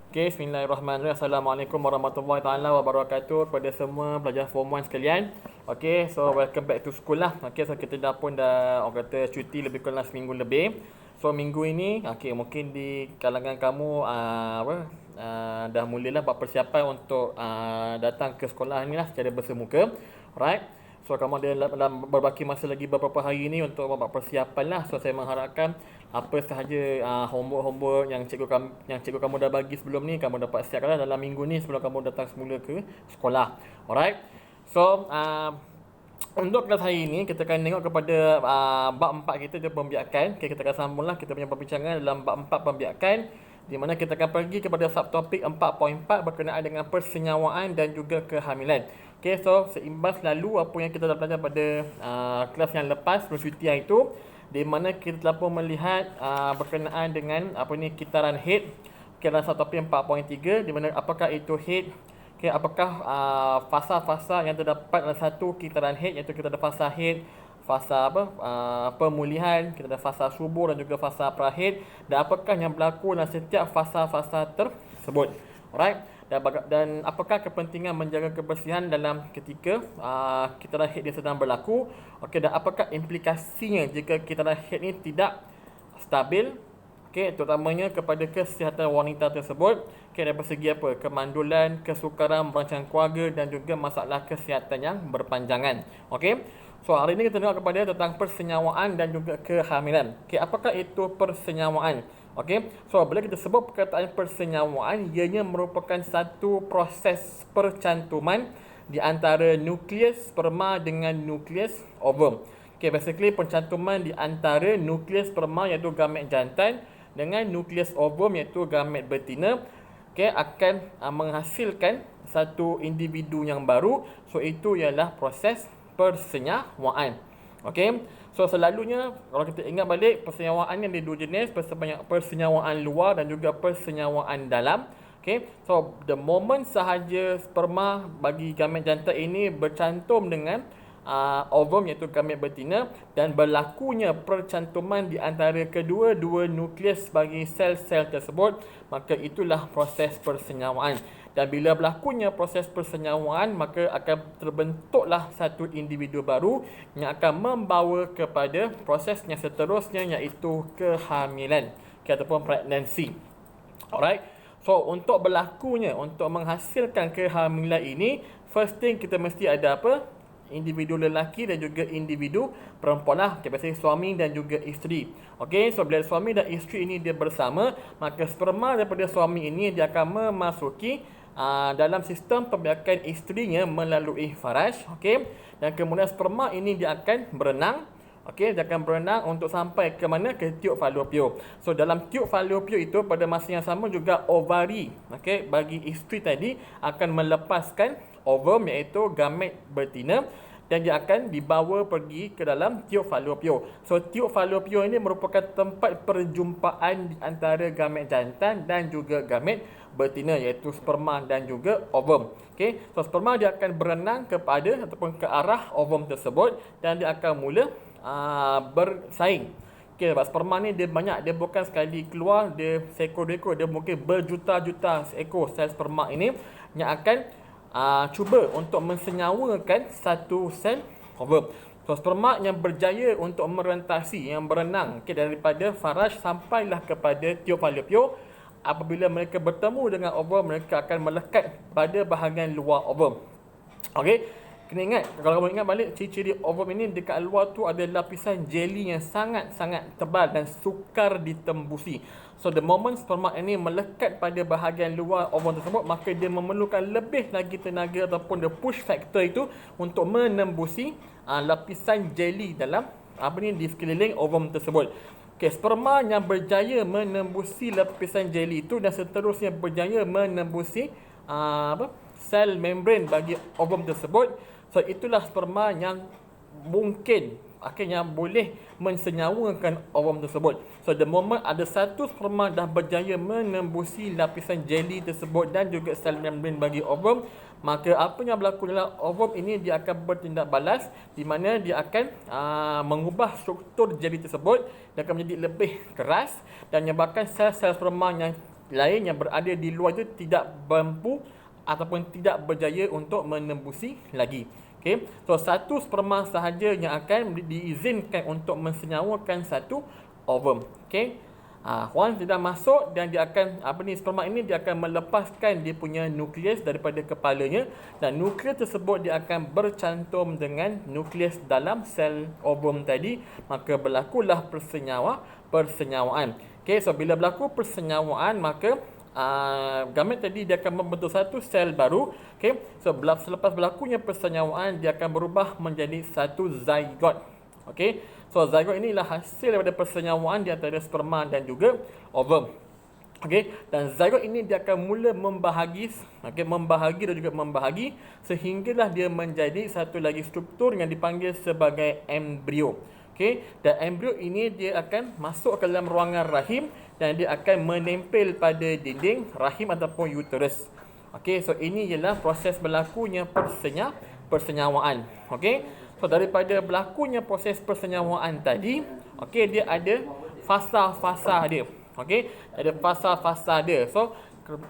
Okay, bismillahirrahmanirrahim. Assalamualaikum warahmatullahi taala wabarakatuh kepada semua pelajar form 1 sekalian. Okay, so welcome back to school lah. Okay, so kita dah pun dah orang kata cuti lebih kurang seminggu lebih. So minggu ini, okay, mungkin di kalangan kamu dah mulalah buat persiapan untuk datang ke sekolah ni lah secara bersemuka. Alright. So kamu ada dalam berbaki masa lagi beberapa hari ni untuk buat persiapan lah. So saya mengharapkan apa sahaja homework yang cikgu kamu dah bagi sebelum ni kamu dapat siapkan dalam minggu ni sebelum kamu datang semula ke sekolah. Alright. So untuk kelas hari ini kita akan tengok kepada bab 4 kita, dia pembiakan. Okay, kita akan sambunglah kita punya perbincangan dalam bab 4 pembiakan, di mana kita akan pergi kepada subtopik 4.4 berkenaan dengan persenyawaan dan juga kehamilan. Okay, so seimbas lalu apa yang kita dah belajar pada kelas yang lepas sebelum cuti itu, di mana kita telah pun melihat berkenaan dengan kitaran head. Okay, dalam subtopik 4.3, di mana apakah itu head. Okay, apakah fasa-fasa yang terdapat dalam satu kitaran head, iaitu kita ada fasa head, fasa pemulihan, kita ada fasa subur dan juga fasa prahead, dan apakah yang berlaku dalam setiap fasa-fasa tersebut. Alright. Dan apakah kepentingan menjaga kebersihan dalam ketika kitaran head dia sedang berlaku. Okey, dan apakah implikasinya jika kitaran head ni tidak stabil. Okey, terutamanya kepada kesihatan wanita tersebut. Okey, dari segi apa? Kemandulan, kesukaran merancang keluarga dan juga masalah kesihatan yang berpanjangan. Okey. So, hari ini kita tengok kepada tentang persenyawaan dan juga kehamilan. Okey, apakah itu persenyawaan? Okey. So, bila kita sebut perkataan persenyawaan, ianya merupakan satu proses percantuman di antara nukleus sperma dengan nukleus ovum. Okay, basically pencantuman di antara nukleus sperma iaitu gamet jantan dengan nukleus ovum iaitu gamet betina, okay, akan menghasilkan satu individu yang baru. So itu ialah proses persenyawaan. Okay, so selalunya kalau kita ingat balik, persenyawaan yang ada dua jenis, persenyawaan luar dan juga persenyawaan dalam. Okay, so the moment sahaja sperma bagi gamet jantan ini bercantum dengan ovum iaitu gamet betina dan berlakunya percantuman di antara kedua-dua nukleus bagi sel-sel tersebut, maka itulah proses persenyawaan. Dan bila berlakunya proses persenyawaan, maka akan terbentuklah satu individu baru yang akan membawa kepada proses yang seterusnya iaitu kehamilan, ataupun pregnancy. Alright. So untuk berlakunya, untuk menghasilkan kehamilan ini, first thing kita mesti ada apa? Individu lelaki dan juga individu perempuan lah. Okay, biasanya suami dan juga isteri. Okay, so bila suami dan isteri ini dia bersama, maka sperma daripada suami ini dia akan memasuki dalam sistem pembiakan isterinya melalui faraj. Okay, dan kemudian sperma ini dia akan berenang. Okey, dia akan berenang untuk sampai ke mana? Ke tiub falopio. So dalam tiub falopio itu pada masa yang sama juga ovari, okey, bagi isteri tadi akan melepaskan ovum iaitu gamet betina dan dia akan dibawa pergi ke dalam tiub falopio. So tiub falopio ini merupakan tempat perjumpaan di antara gamet jantan dan juga gamet betina iaitu sperma dan juga ovum. Okey, so sperma dia akan berenang kepada ataupun ke arah ovum tersebut dan dia akan mula bersaing. Okay, sebab sperma ni dia banyak, dia bukan sekali keluar dia seekor-ekor, dia mungkin berjuta-juta ekor sel sperma ini yang akan cuba untuk mensenyawakan satu sel ovum. So sperma yang berjaya untuk merentasi, yang berenang, okay, daripada faraj sampailah kepada tiub falopio, apabila mereka bertemu dengan ovum, mereka akan melekat pada bahagian luar ovum. Okey, kena ingat, kalau kamu ingat balik, ciri-ciri ovum ini dekat luar tu ada lapisan jelly yang sangat-sangat tebal dan sukar ditembusi. So the moment sperma ini melekat pada bahagian luar ovum tersebut, maka dia memerlukan lebih lagi tenaga ataupun the push factor itu untuk menembusi lapisan jelly dalam di sekeliling ovum tersebut. Okay, sperma yang berjaya menembusi lapisan jelly itu dan seterusnya berjaya menembusi sel membran bagi ovum tersebut. So itulah sperma yang mungkin akhirnya boleh mensenyawakan ovum tersebut. So the moment ada satu sperma dah berjaya menembusi lapisan jelly tersebut dan juga sel membran bagi ovum, maka apa yang berlaku dalam ovum ini, dia akan bertindak balas, di mana dia akan mengubah struktur jelly tersebut, dia akan menjadi lebih keras dan menyebabkan sel-sel sperma yang lain yang berada di luar itu tidak mampu ataupun tidak berjaya untuk menembusi lagi. Okey, so satu sperma sahaja yang akan diizinkan untuk mensenyawakan satu ovum. Okey. Once dia dah masuk dan dia akan sperma ini dia akan melepaskan dia punya nukleus daripada kepalanya, dan nukleus tersebut dia akan bercantum dengan nukleus dalam sel ovum tadi, maka berlakulah persenyawaan. Okey, so bila berlaku persenyawaan, maka gamet tadi dia akan membentuk satu sel baru. Okey, so selepas berlakunya persenyawaan dia akan berubah menjadi satu zygote. Okey, so zygote inilah hasil daripada persenyawaan di antara sperma dan juga ovum. Okey, dan zygote ini dia akan mula membahagi dan juga membahagi sehinggalah dia menjadi satu lagi struktur yang dipanggil sebagai embrio. Okey, dan embrio ini dia akan masuk ke dalam ruangan rahim dan dia akan menempel pada dinding rahim ataupun uterus. Okey, so ini ialah proses berlakunya persenyawaan. Okey, so daripada berlakunya proses persenyawaan tadi, okey, dia ada fasa-fasa dia. Okey, ada fasa-fasa dia. So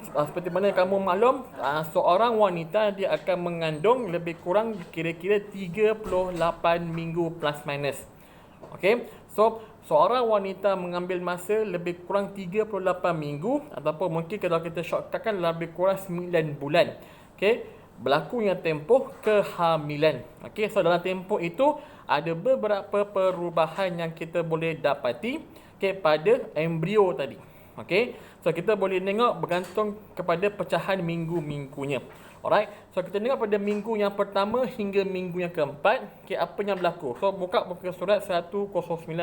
seperti mana kamu maklum, seorang wanita dia akan mengandung lebih kurang kira-kira 38 minggu plus minus. Okey, so seorang wanita mengambil masa lebih kurang 38 minggu, ataupun mungkin kalau kita shortcutkan lebih kurang 9 bulan. Okey, berlakunya tempoh kehamilan. Okey, so dalam tempoh itu ada beberapa perubahan yang kita boleh dapati pada embrio tadi. Okey, so kita boleh tengok bergantung kepada pecahan minggu-minggunya. Alright, so kita tengok pada minggu yang pertama hingga minggu yang keempat, apa yang berlaku. So buka buku surat 109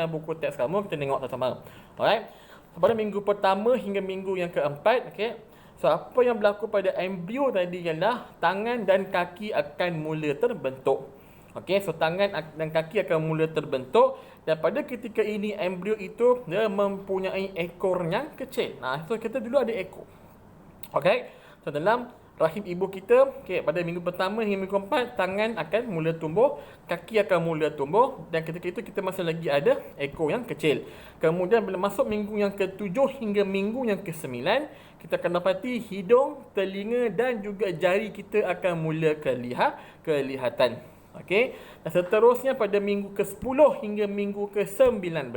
buku teks kamu, kita tengok sama-sama. Alright, so pada minggu pertama hingga minggu yang keempat, so apa yang berlaku pada embrio tadi ialah tangan dan kaki akan mula terbentuk. Okey, so tangan dan kaki akan mula terbentuk, dan pada ketika ini embrio itu dia mempunyai ekor yang kecil. So kita dulu ada ekor. Okey, so dalam rahim ibu kita, pada minggu pertama hingga minggu keempat, tangan akan mula tumbuh, kaki akan mula tumbuh, dan ketika itu kita masih lagi ada ekor yang kecil. Kemudian bila masuk minggu yang ke-7 hingga minggu yang ke-9, kita akan dapati hidung, telinga dan juga jari kita akan mula kelihatan. Okey, dan seterusnya pada minggu ke-10 hingga minggu ke-19,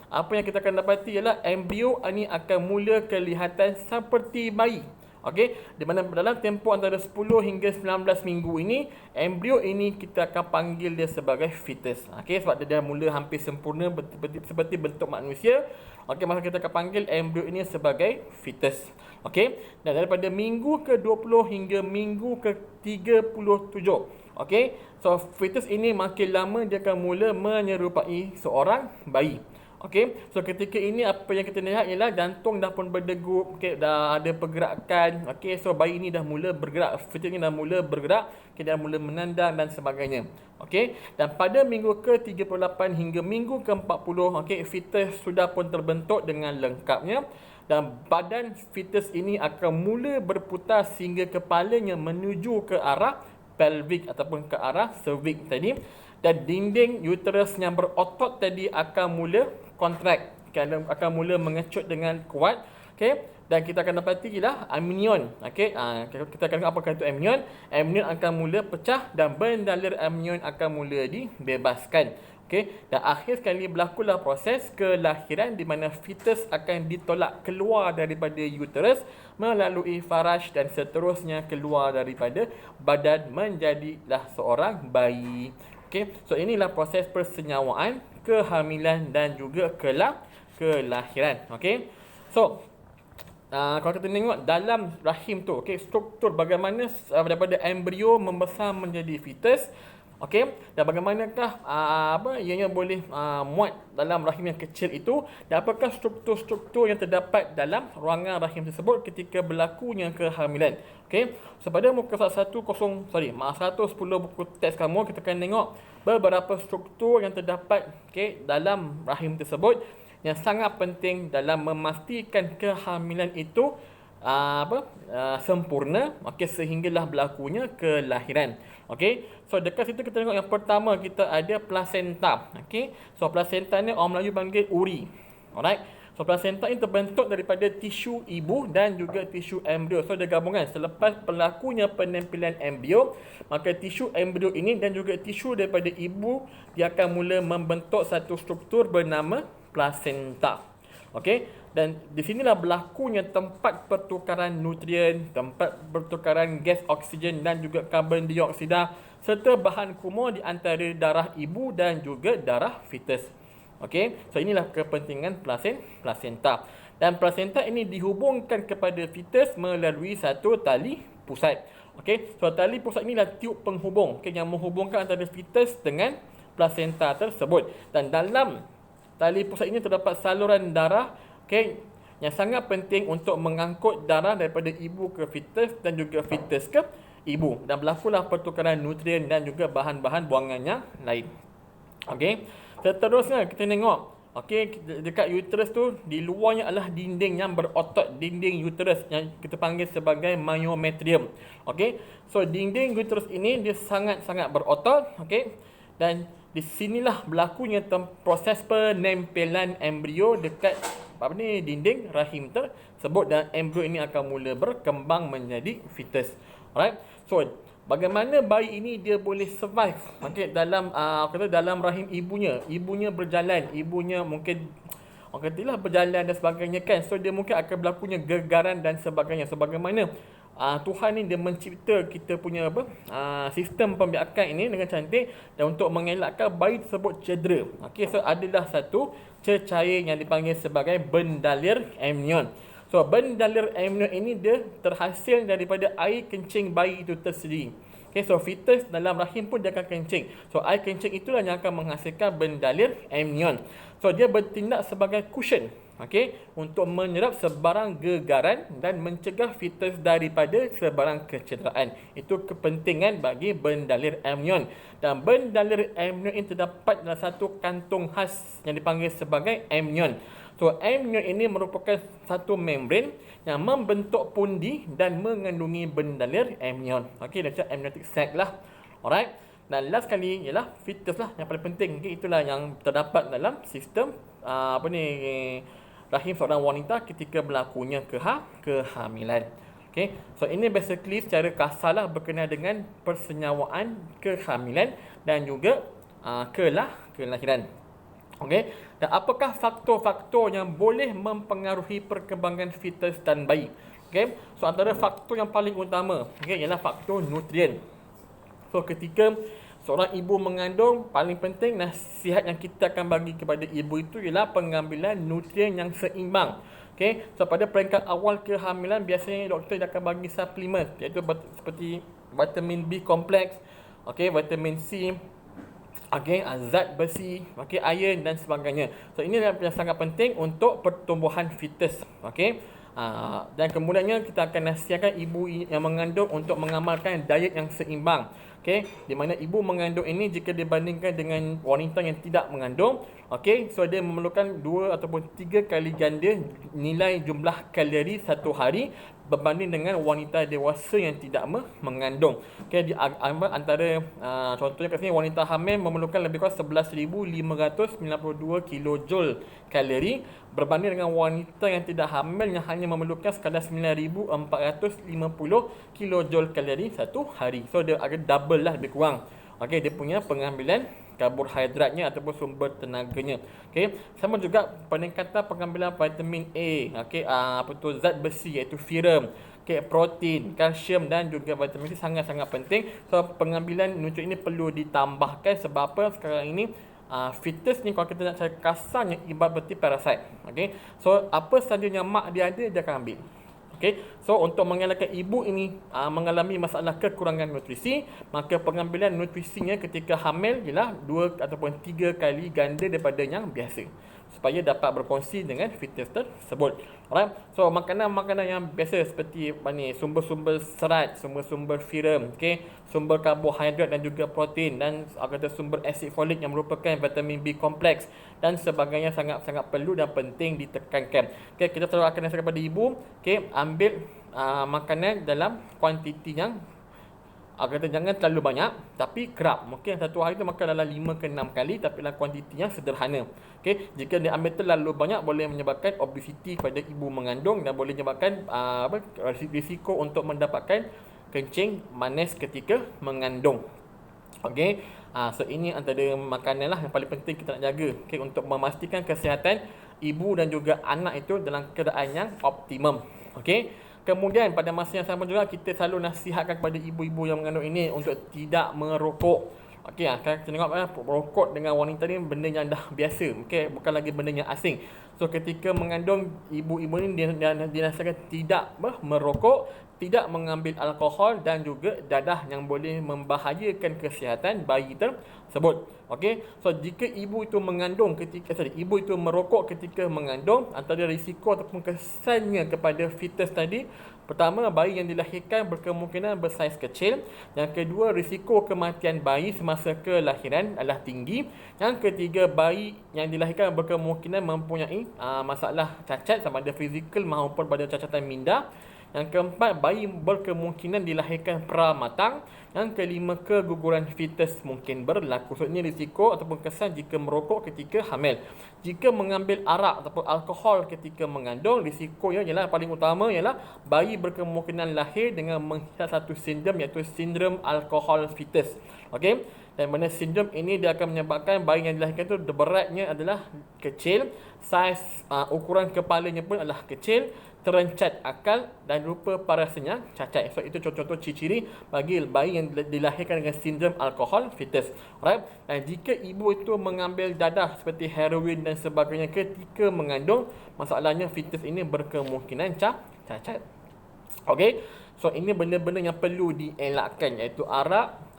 apa yang kita akan dapati ialah embrio ini akan mula kelihatan seperti bayi. Okey, di mana dalam tempoh antara 10 hingga 19 minggu ini, embrio ini kita akan panggil dia sebagai fetus. Okey, sebab dia dah mula hampir sempurna seperti bentuk manusia. Okey, maka kita akan panggil embrio ini sebagai fetus. Okey, dan daripada minggu ke-20 hingga minggu ke-37, okey, so fetus ini makin lama dia akan mula menyerupai seorang bayi. Okey, so ketika ini apa yang kita lihat ialah jantung dah pun berdegup, dah ada pergerakan. Okey, so bayi ini dah mula bergerak, fetus ini dah mula bergerak, dah mula menandang dan sebagainya. Okey, dan pada minggu ke-38 hingga minggu ke-40, okey, fetus sudah pun terbentuk dengan lengkapnya, dan badan fetus ini akan mula berputar sehingga kepalanya menuju ke arah pelvic ataupun ke arah cervix tadi, dan dinding uterus yang berotot tadi akan mula contract, akan mula mengecut dengan kuat. Okey, dan kita akan dapati ialah amnion. Okey, kita akan tengok apakah itu amnion. Amnion akan mula pecah dan bendalir amnion akan mula dibebaskan. Okey, dan akhir sekali berlakulah proses kelahiran di mana fetus akan ditolak keluar daripada uterus melalui faraj dan seterusnya keluar daripada badan menjadilah seorang bayi. Okey, so inilah proses persenyawaan, kehamilan dan juga kelahiran. Okey, so kalau kita tengok dalam rahim tu, okey, struktur bagaimana daripada embrio membesar menjadi fetus. Okey, dan bagaimanakah ianya boleh muat dalam rahim yang kecil itu, dan apakah struktur-struktur yang terdapat dalam ruangan rahim tersebut ketika berlakunya kehamilan. Okey, so pada muka 110 buku teks kamu, kita akan tengok beberapa struktur yang terdapat dalam rahim tersebut yang sangat penting dalam memastikan kehamilan itu sempurna, sehinggalah berlakunya kelahiran. Okey, so dekat situ kita tengok yang pertama kita ada placenta. Okey, so placenta ni orang Melayu panggil uri. Alright, So plasenta ini terbentuk daripada tisu ibu dan juga tisu embrio. So dia gabungan. Selepas berlakunya penempelan embrio, maka tisu embrio ini dan juga tisu daripada ibu, dia akan mula membentuk satu struktur bernama plasenta. Okey, dan di sinilah berlakunya tempat pertukaran nutrien, tempat pertukaran gas oksigen dan juga karbon dioksida serta bahan kumur di antara darah ibu dan juga darah fetus. Okey, so inilah kepentingan plasenta. Dan plasenta ini dihubungkan kepada fetus melalui satu tali pusat. Okey, so tali pusat inilah tiub penghubung, okay, yang menghubungkan antara fetus dengan plasenta tersebut. Dan dalam tali pusat ini terdapat saluran darah, okay, yang sangat penting untuk mengangkut darah daripada ibu ke fetus dan juga fetus ke ibu. Dan berlakulah pertukaran nutrien dan juga bahan-bahan buangan yang lain. Okey, seterusnya kita tengok, okey, dekat uterus tu, di luarnya adalah dinding yang berotot, dinding uterus yang kita panggil sebagai myometrium. Okey, so dinding uterus ini dia sangat-sangat berotot, okey, dan di sinilah berlakunya proses penempelan embrio dekat dinding rahim tersebut, dan embrio ini akan mula berkembang menjadi fetus. Alright, so bagaimana bayi ini dia boleh survive, okey, dalam dalam rahim ibunya berjalan, ibunya mungkin orang katalah berjalan dan sebagainya kan. So dia mungkin akan berlakunya gegaran dan sebagainya. Sebagaimana Tuhan ni dia mencipta kita punya sistem pembiakan ini dengan cantik, dan untuk mengelakkan bayi tersebut cedera. Okey, so adalah satu cecair yang dipanggil sebagai bendalir amnion. So bendalir amnion ini dia terhasil daripada air kencing bayi itu tersendiri. Okay, so fetus dalam rahim pun dia akan kencing. So air kencing itulah yang akan menghasilkan bendalir amnion. So dia bertindak sebagai cushion, okay, untuk menyerap sebarang gegaran dan mencegah fetus daripada sebarang kecederaan. Itu kepentingan bagi bendalir amnion. Dan bendalir amnion ini terdapat dalam satu kantung khas yang dipanggil sebagai amnion. So amnion ini merupakan satu membran yang membentuk pundi dan mengandungi bendalir amnion. Okey, dia macam amniotic sac lah. Alright. Dan last sekali ialah fetus lah yang paling penting. Okay, itulah yang terdapat dalam sistem rahim seorang wanita ketika berlakunya kehamilan. Okay, so ini basically secara kasar lah berkenaan dengan persenyawaan kehamilan dan juga kelahiran. Okey, dan apakah faktor-faktor yang boleh mempengaruhi perkembangan fetus dan bayi? Okey, so antara faktor yang paling utama, okey, ialah faktor nutrien. So ketika seorang ibu mengandung, paling penting nasihat yang kita akan bagi kepada ibu itu ialah pengambilan nutrien yang seimbang. Okey, so pada peringkat awal kehamilan biasanya doktor akan bagi suplemen, iaitu seperti vitamin B kompleks, okey, vitamin C, okey, zat besi, okey, iron dan sebagainya. So ini yang sangat penting untuk pertumbuhan fetus. Okey, dan kemudiannya kita akan nasihatkan ibu yang mengandung untuk mengamalkan diet yang seimbang. Okey, di mana ibu mengandung ini jika dibandingkan dengan wanita yang tidak mengandung, okey, so dia memerlukan 2 ataupun 3 kali ganda nilai jumlah kalori satu hari berbanding dengan wanita dewasa yang tidak mengandung. Okey, di antara contohnya kat sini, wanita hamil memerlukan lebih kurang 11,592 kilojoule kalori berbanding dengan wanita yang tidak hamil yang hanya memerlukan sekadar 9,450 kilojoule kalori satu hari. So dia agak double lah lebih kurang. Okey, dia punya pengambilan karbohidratnya ataupun sumber tenaganya. Okey, sama juga peningkatan pengambilan vitamin A, okey, zat besi iaitu ferrum, okey, protein, kalsium dan juga vitamin C sangat-sangat penting. So pengambilan nutrien ini perlu ditambahkan sebab apa sekarang ini fetus ni kalau kita nak cakap kasarnya ibarat seperti parasit. Okey, so apa sahaja yang mak dia ada dia akan ambil. Okay, so untuk mengelakkan ibu ini mengalami masalah kekurangan nutrisi, maka pengambilan nutrisinya ketika hamil ialah 2 ataupun 3 kali ganda daripada yang biasa supaya dapat berkongsi dengan fetus tersebut. Alright, so makanan-makanan yang biasa seperti sumber-sumber serat, sumber-sumber ferrum, okay, sumber karbohidrat dan juga protein, dan sumber asid folik yang merupakan vitamin B kompleks dan sebagainya sangat-sangat perlu dan penting ditekankan. Okay, kita selalu akan nasihat kepada ibu, okay, ambil makanan dalam kuantiti yang kata jangan terlalu banyak tapi kerap. Mungkin satu hari tu makan dalam 5 ke 6 kali tapi dalam kuantiti yang sederhana. Okey, jika dia ambil terlalu banyak boleh menyebabkan obesiti pada ibu mengandung dan boleh menyebabkan risiko untuk mendapatkan kencing manis ketika mengandung. Okey, so ini antara makanan lah yang paling penting kita nak jaga, okey, untuk memastikan kesihatan ibu dan juga anak itu dalam keadaan yang optimum. Okey. Kemudian pada masa yang sama juga kita selalu nasihatkan kepada ibu-ibu yang mengandung ini untuk tidak merokok. Okey, sekarang kita tengok merokok dengan wanita ni benda yang dah biasa, okey, bukan lagi benda yang asing. So ketika mengandung, ibu-ibu ni dinasihatkan tidak merokok, tidak mengambil alkohol dan juga dadah yang boleh membahayakan kesihatan bayi tersebut. Okey, so jika ibu itu mengandung ibu itu merokok ketika mengandung, antara risiko ataupun kesannya kepada fetus tadi, pertama, bayi yang dilahirkan berkemungkinan bersaiz kecil. Yang kedua, risiko kematian bayi semasa kelahiran adalah tinggi. Yang ketiga, bayi yang dilahirkan berkemungkinan mempunyai masalah cacat sama ada fizikal maupun pada cacatan minda. Yang keempat, bayi berkemungkinan dilahirkan pramatang. Yang kelima, keguguran fetus mungkin berlaku. So, ini risiko ataupun kesan jika merokok ketika hamil. Jika mengambil arak ataupun alkohol ketika mengandung, risikonya ialah paling utama ialah bayi berkemungkinan lahir dengan mengidap satu sindrom iaitu sindrom alkohol fetus. Okey, dan mana sindrom ini dia akan menyebabkan bayi yang dilahirkan itu beratnya adalah kecil, saiz ukuran kepalanya pun adalah kecil, terencat akal dan rupa parasnya cacat. So itu contoh-contoh ciri-ciri bagi bayi yang dilahirkan dengan sindrom alkohol fetus. Alright. Dan jika ibu itu mengambil dadah seperti heroin dan sebagainya ketika mengandung, masalahnya fetus ini berkemungkinan cacat. Okey. So ini benda-benda yang perlu dielakkan iaitu arak,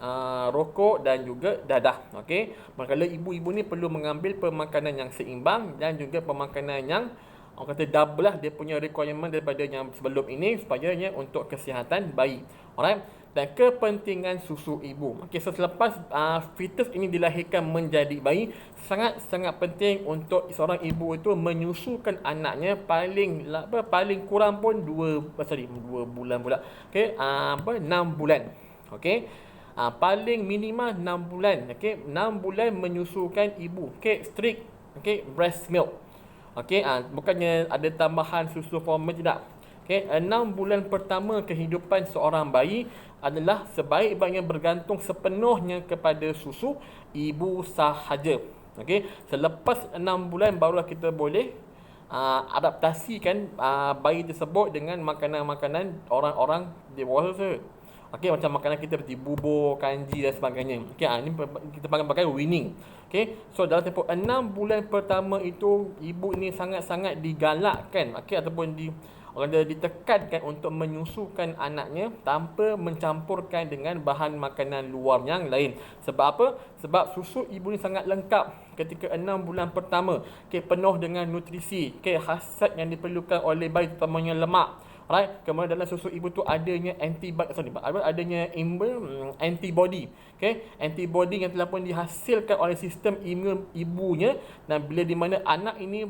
rokok dan juga dadah. Okey. Manakala ibu-ibu ni perlu mengambil pemakanan yang seimbang dan juga pemakanan yang orang kata double lah dia punya requirement daripada yang sebelum ini supaya untuk kesihatan bayi. Alright. Dan kepentingan susu ibu. Okey, so selepas fetus ini dilahirkan menjadi bayi, sangat-sangat penting untuk seorang ibu itu menyusukan anaknya paling kurang pun 2 bulan pula. Okey, 6 bulan. Okey. Paling minima 6 bulan. Okey, 6 bulan menyusukan ibu. Okey, strict breast milk. Okey, bukannya ada tambahan susu formula, tidak. Okey, 6 bulan pertama kehidupan seorang bayi adalah sebaik-baiknya bergantung sepenuhnya kepada susu ibu sahaja. Okey, selepas 6 bulan barulah kita boleh adaptasikan bayi tersebut dengan makanan-makanan orang-orang dewasa. Okey, macam makanan kita seperti bubur, kanji dan sebagainya. Okey, ini kita pakai weaning. Okey, so dalam tempoh 6 bulan pertama itu ibu ini sangat-sangat digalakkan, okey, ataupun ditekankan untuk menyusukan anaknya tanpa mencampurkan dengan bahan makanan luar yang lain. Sebab apa? Sebab susu ibu ni sangat lengkap ketika 6 bulan pertama. Okey, penuh dengan nutrisi, okey, khasiat yang diperlukan oleh bayi terutamanya lemak. Right. Kemudian dalam susu ibu tu adanya antibody. Okay. Antibody yang telah pun dihasilkan oleh sistem imun ibunya, dan bila di mana anak ini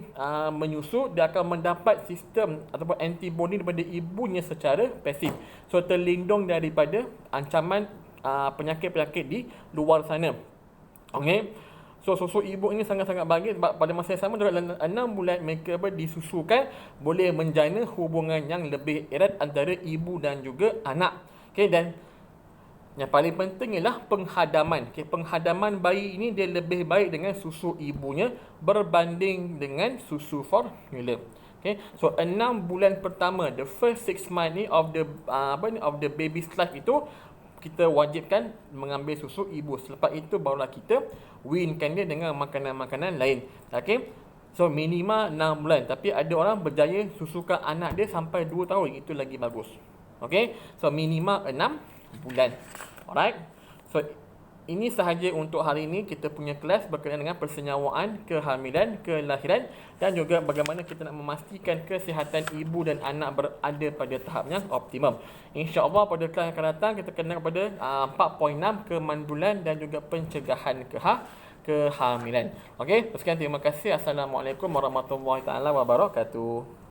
menyusu, dia akan mendapat sistem ataupun antibody daripada ibunya secara pasif. So terlindung daripada ancaman penyakit-penyakit di luar sana. Okay. So susu ibu ini sangat-sangat bagus sebab pada masa yang sama juga dalam 6 bulan mereka disusukan boleh menjana hubungan yang lebih erat antara ibu dan juga anak. Okey, dan yang paling penting ialah penghadaman. Okey, penghadaman bayi ini dia lebih baik dengan susu ibunya berbanding dengan susu formula. Okay, so 6 bulan pertama, the first 6 months ni of the baby's life itu kita wajibkan mengambil susu ibu. Selepas itu barulah kita weankan dia dengan makanan-makanan lain. Okey. So minima 6 bulan, tapi ada orang berjaya susukan anak dia sampai 2 tahun, itu lagi bagus. Okey. So minima 6 bulan. Alright. So ini sahaja untuk hari ini kita punya kelas berkenaan dengan persenyawaan, kehamilan, kelahiran dan juga bagaimana kita nak memastikan kesihatan ibu dan anak berada pada tahap yang optimum. InsyaAllah pada kelas yang akan datang kita kenal kepada 4.6 kemandulan dan juga pencegahan kehamilan. Okey, sekian, terima kasih. Assalamualaikum warahmatullahi taala wabarakatuh.